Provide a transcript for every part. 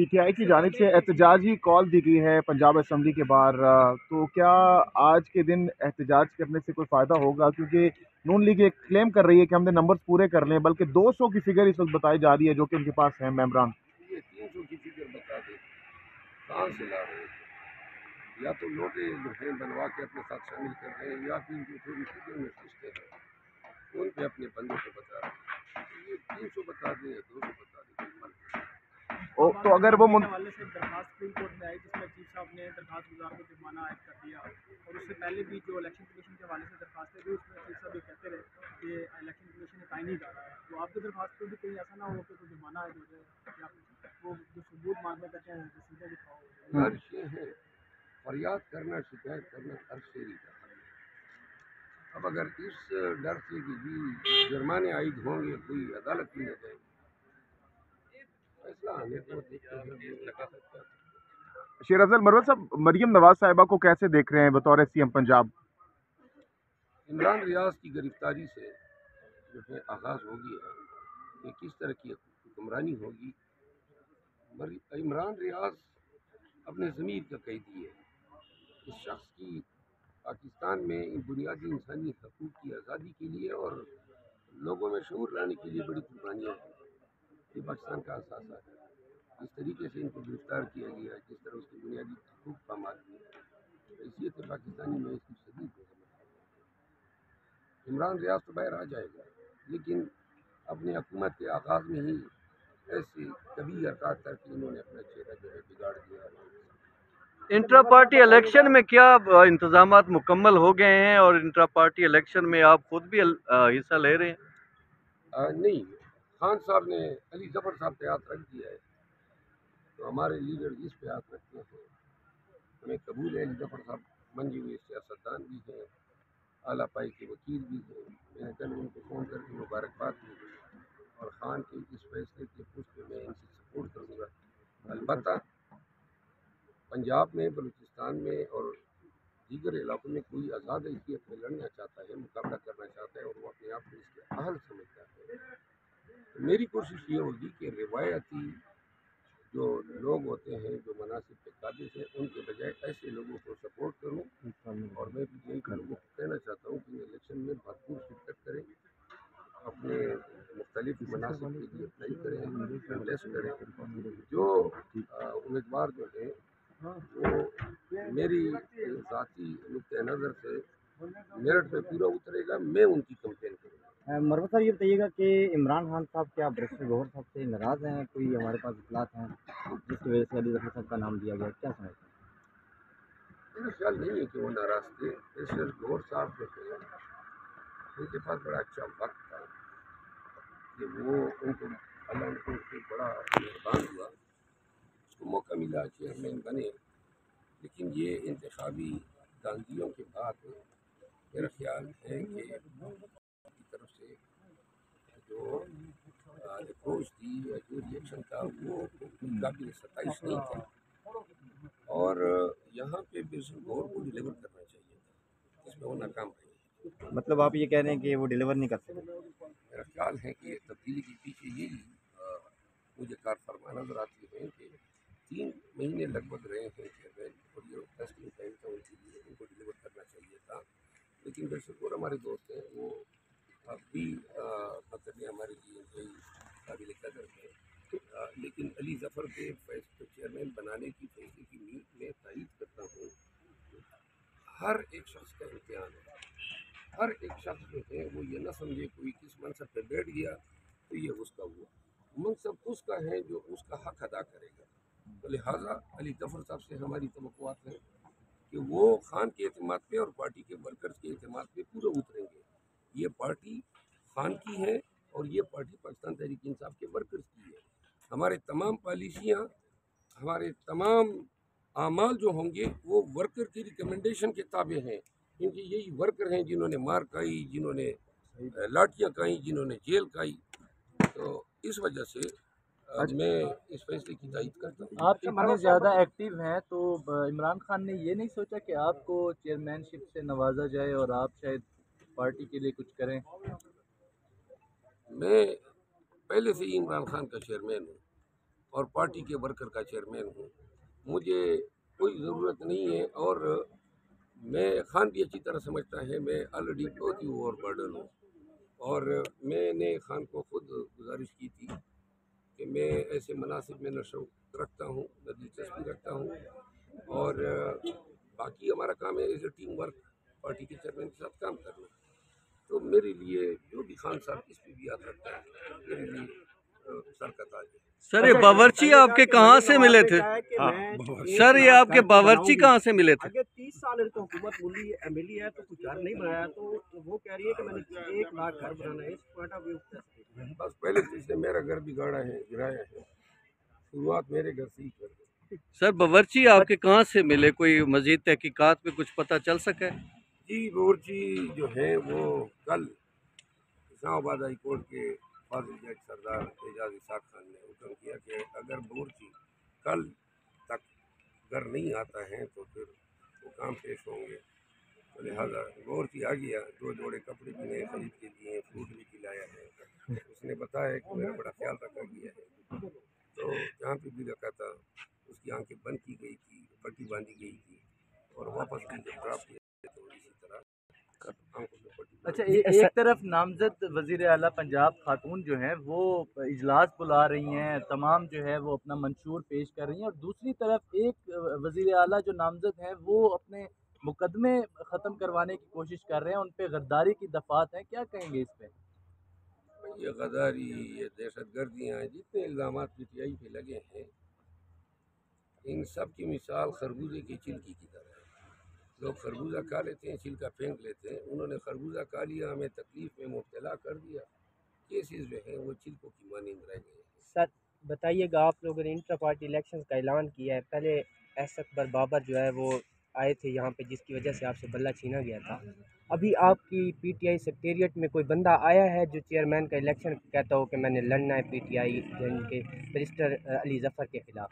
P T I की जानिब से एहतजाजी कॉल दी गई है पंजाब असम्बली के बाहर, तो क्या आज के दिन एहतजाज करने से कोई फ़ायदा होगा? क्योंकि नून लीग ये क्लेम कर रही है कि हमने नंबर्स पूरे कर लिए, बल्कि 200 की फिगर इस वक्त बताई जा रही है जो कि उनके पास है मेम्बरान। ये 300 की फिगर बता दे कहाँ से ला रहे हैं? या तो नोटे जो हैं बनवा के अपने साथ शामिल कर रहे हैं, या फिर जो थोड़ी फिगर में पूछते हैं उन पे अपने बंदों को बता रहे हैं। तो ये 300 बता दें या 200 बता दें, कोई फर्क नहीं। तो अगर वो हवाले से दरखास्त सुप्रीम कोर्ट में आई जिसमें चीफ साहब ने दरखास्त गुजार को जुर्माना आयद कर दिया, और उससे पहले भी जो इलेक्शन कमीशन के हवाले से दरखास्त है भी उसमें चीफ साहब ये कहते रहे कि इलेक्शन कमीशन ने कायम नहीं डाला है। तो आपकी दरखास्त पर भी कहीं ऐसा ना हो कि कोई जुर्माना आयद हो जाए, या वो जो सबूत मांगने करते हैं रसीदें दिखाओ। हर शे है, फरियाद करना, शिकायत करना हर शेरी का हक है। अब अगर इस डर से कि जी जुर्माने आयद होंगे कोई अदालत में न जाएगी, फैसला आने को देखते हैं जो लगा सकता है। शेर अफजल मरवत साहब, मरियम नवाज साहिबा को कैसे देख रहे हैं बतौर सीएम पंजाब? इमरान रियाज की गिरफ्तारी से जो है आगाज़ हो गया कि किस तरह की हुक्मरानी होगी। इमरान रियाज अपने ज़मीर का कैदी है। इस शख्स की पाकिस्तान में इन बुनियादी इंसानी हकूक़ की आज़ादी के लिए और लोगों में शऊर लाने के लिए बड़ी कुर्बानियाँ हैं। ये पाकिस्तान का असासा है। जिस तरीके से इनको गिरफ्तार किया गया, जिस तरह उसकी बुनियादी हकूक़ पामाल किया, हैसियत पाकिस्तानी में इसकी शदीद मजम्मत है। इमरान रियाज तो बाहर आ जाएगा, लेकिन अपनी हुकूमत के आगाज़ में ही ऐसे कभी हरकत करके इन्होंने अपना चेहरा जो है बिगाड़ दिया। इंट्रा पार्टी इलेक्शन में क्या इंतजामात मुकम्मल हो गए हैं, और इंट्रा पार्टी इलेक्शन में आप खुद भी हिस्सा ले रहे हैं? नहीं, खान साहब ने अली जफर साहब पे हाथ रख दिया है, तो हमारे लीडर जिस पे हाथ रखते हैं हमें कबूल है। अली जफर साहब मंगे हुए सियासतदान भी हैं, आला पाई के वकील भी हैं। मैंने कल उनको फ़ोन करके मुबारकबाद दी और खान के इस फैसले के पुष्प पे मैं इनसे सपोर्ट करूँगा। अलबत्ता पंजाब में, बलूचिस्तान में और दीगर इलाकों में कोई आज़ाद हैसियत में लड़ना चाहता है, मुकाबला करना चाहता है और वो अपने आप को इसके अहल समझता है, तो मेरी कोशिश ये होगी कि रिवायती जो लोग होते हैं, जो मनासिब पे काबिज हैं, उनके बजाय ऐसे लोगों को सपोर्ट करूं। और मैं भी यही लोगों को कहना चाहता हूँ कि इलेक्शन में भरपूर शिरकत करें, अपने मुख्तलिफ मनासिब के लिए अप्लाई करें, कंटेस्ट करें। जो उम्मीदवार जो है वो मेरी ज़ाती नुक्ते नज़र से मेरिट पे पूरा उतरेगा, मैं उनकी कंपेन करूँगा। मरवत साहब ये बताइएगा कि इमरान खान साहब क्या बैरिस्टर गौहर साहब से नाराज़ हैं? कोई हमारे पास इतलात हैं जिसकी वजह से अली जफर साहब का नाम दिया गया, क्या समझते हैं? मेरा ख्याल नहीं है कि वो नाराज़ थे। बैरिस्टर गौहर साहब जो थे उनके पास बड़ा अच्छा वक्त था कि वो उनको अल्लाह उनको बड़ा मेहरबान हुआ, उसको मौका मिला, चेयरमैन बने। लेकिन ये इंतखाबी दांदियों के बाद मेरा ख्याल है कि की तरफ से जो अप्रोच थी या जो रिएक्शन था वो काबिल सताइश नहीं था, और यहाँ पे बैरिस्टर गौहर को डिलीवर करना चाहिए था, इसमें वो नाकाम रहे। मतलब आप ये कह रहे हैं कि वो डिलीवर नहीं कर सकते? मेरा ख्याल है कि तब्दीली के पीछे यही मुझे कार फरमा नजर आती है कि 3 महीने लगभग रहे हैं चेयरमैन, और ये टेस्टिंग टाइम था उनके लिए, उनको डिलीवर करना चाहिए था। लेकिन बैरिस्टर गौहर हमारे दोस्त हैं, वो अब भी मतलब हमारे लिए इंतहाई काबिल कदर है। लेकिन अली जफर के फैसले चेयरमैन बनाने की फैसले की नीयत में तायद करता हूँ। हर एक शख्स का इम्तिहान है, हर एक शख्स जो है वो ये ना समझे कोई किस मनसब पे बैठ गया तो ये उसका हुआ। मनसब उसका है जो उसका हक अदा करेगा। तो लिहाजा अली जफर साहब से हमारी तवक्कुआत है कि वो खान के एतमाद पे और पार्टी के वर्कर्स के एतमाद पे पूरे उतरेंगे। ये पार्टी खान की है और ये पार्टी पाकिस्तान तहरीक इंसाफ के वर्कर्स की है। हमारे तमाम पॉलिसियाँ, हमारे तमाम आमाल जो होंगे वो वर्कर की रिकमेंडेशन के ताबे हैं, क्योंकि यही वर्कर हैं जिन्होंने मार खाई, जिन्होंने लाठियाँ खाई, जिन्होंने जेल खाई। तो इस वजह से मैं इस फैसले की तायद करता हूँ। आप इतने ज़्यादा एक्टिव हैं, तो इमरान खान ने ये नहीं सोचा कि आपको चेयरमैनशिप से नवाजा जाए और आप शायद पार्टी के लिए कुछ करें? मैं पहले से ही इमरान खान का चेयरमैन हूँ, اور پارٹی کے ورکر کا چیئرمین ہوں. مجھے کوئی ضرورت نہیں ہے، اور میں خان بھی اچھی طرح سمجھتا ہے میں آلریڈی بہت ہی اوور برڈن ہوں. اور میں نے خان کو خود گزارش کی تھی کہ میں ایسے مناسب میں نہ شوق رکھتا ہوں، نہ دلچسپی رکھتا ہوں، اور باقی ہمارا کام ہے as a team work party کے چیئرمین کے ساتھ کام کرنا. تو میرے لیے جو بھی خان صاحب اس پہ بھی یاد رکھتا ہے میرے لیے سر کا تاج ہے. سر یہ باورچی آپ کے کہاں سے ملے تھے؟ سر یہ آپ کے باورچی کہاں سے ملے تھے؟ اگر 30 سال ان کو حکومت ملی ہے تو کچھ گھر نہیں بنایا، تو وہ کہہ رہی ہے کہ میں نے 1 لاکھ گھر بنانا ہے. اس پوائنٹ آف ویو بس پہلے تو اس نے میرا گھر بگاڑا ہے، گرایا ہے. شروعات میرے گھر سے ہی کر دی. سر باورچی آپ کے کہاں سے ملے؟ کوئی مزید تحقیقات میں کچھ پتہ چل سکا ہے؟ جی باورچی جو ہے وہ کل اسلام آباد ہائی کورٹ کے فاضل جج سردار اعجاز اسحاق خان نے حکم کیا کہ اگر باورچی کل تک گھر نہیں آتا ہے تو پھر وہ کام پیش ہوں گے. تو لہٰذا باورچی آ گیا، 2 جوڑے کپڑے بھی نئے خرید کے دیے، فروٹ بھی کھلایا ہے. اس نے بتایا کہ میرا بڑا خیال رکھا گیا ہے. تو جہاں پہ بھی رکھا تھا اس کی آنکھیں بند کی گئی تھی، پٹی باندھی گئی تھی، اور واپس بھی جب ڈراپ کیا تو اسی طرح آنکھوں میں پٹی باندھی. اچھا، ایک طرف نامزد وزیر اعلیٰ پنجاب خاتون جو ہیں وہ اجلاس بلا رہی ہیں، تمام جو ہے وہ اپنا منشور پیش کر رہی ہیں، اور دوسری طرف ایک وزیر اعلیٰ جو نامزد ہیں وہ اپنے مقدمے ختم کروانے کی کوشش کر رہے ہیں، ان پہ غداری کی دفعات ہیں. کیا کہیں گے اس پہ؟ یہ غداری، یہ دہشت گردیاں، جتنے الزامات پی ٹی آئی پہ لگے ہیں، ان سب کی مثال خربوزے کی چھلکی کی طرح ہے. لوگ خربوزہ کھا لیتے ہیں، چھلکا پھینک لیتے ہیں. انہوں نے خربوزہ کھا لیا، ہمیں تکلیف میں مبتلا کر دیا. کیسز جو ہیں وہ چھلکوں کی مانند رہ گئے ہیں. سر بتائیے گا، آپ لوگوں نے انٹرا پارٹی الیکشنز کا اعلان کیا ہے. پہلے ایس اکبر بابر جو ہے وہ آئے تھے یہاں پہ، جس کی وجہ سے آپ سے بلہ چھینا گیا تھا. ابھی آپ کی پی ٹی آئی سیکریٹریٹ میں کوئی بندہ آیا ہے جو چیئرمین کا الیکشن کہتا ہو کہ میں نے لڑنا ہے پی ٹی آئی کے برسٹر علی ظفر کے خلاف؟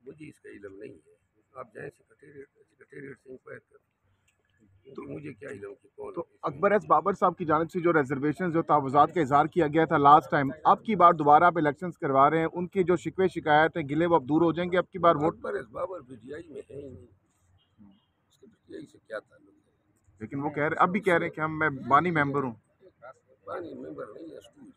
مجھے اس کا علم نہیں ہے. آپ جائیں سیکریٹریٹ سے انکوائر کریں. تو مجھے کیا علم کہ کون تو ہے اس میں. اکبر ایس بابر صاحب کی جانب سے جو ریزرویشن جو تعوضات کا اظہار کیا گیا تھا لاسٹ ٹائم، اب کی بار دوبارہ آپ الیکشنز کروا رہے ہیں، ان کی جو شکوے شکایت ہیں گلے وہ اب دور ہو جائیں گے اب کی بار ووٹ؟ اکبر اس بابر پی ٹی آئی میں ہے ہی نہیں. اس کے پی ٹی آئی سے کیا تعلق ہے؟ لیکن وہ کہہ رہے اب بھی کہہ رہے ہیں کہ میں بانی ممبر ہوں. بانی ممبر نہیں ہے، اسٹول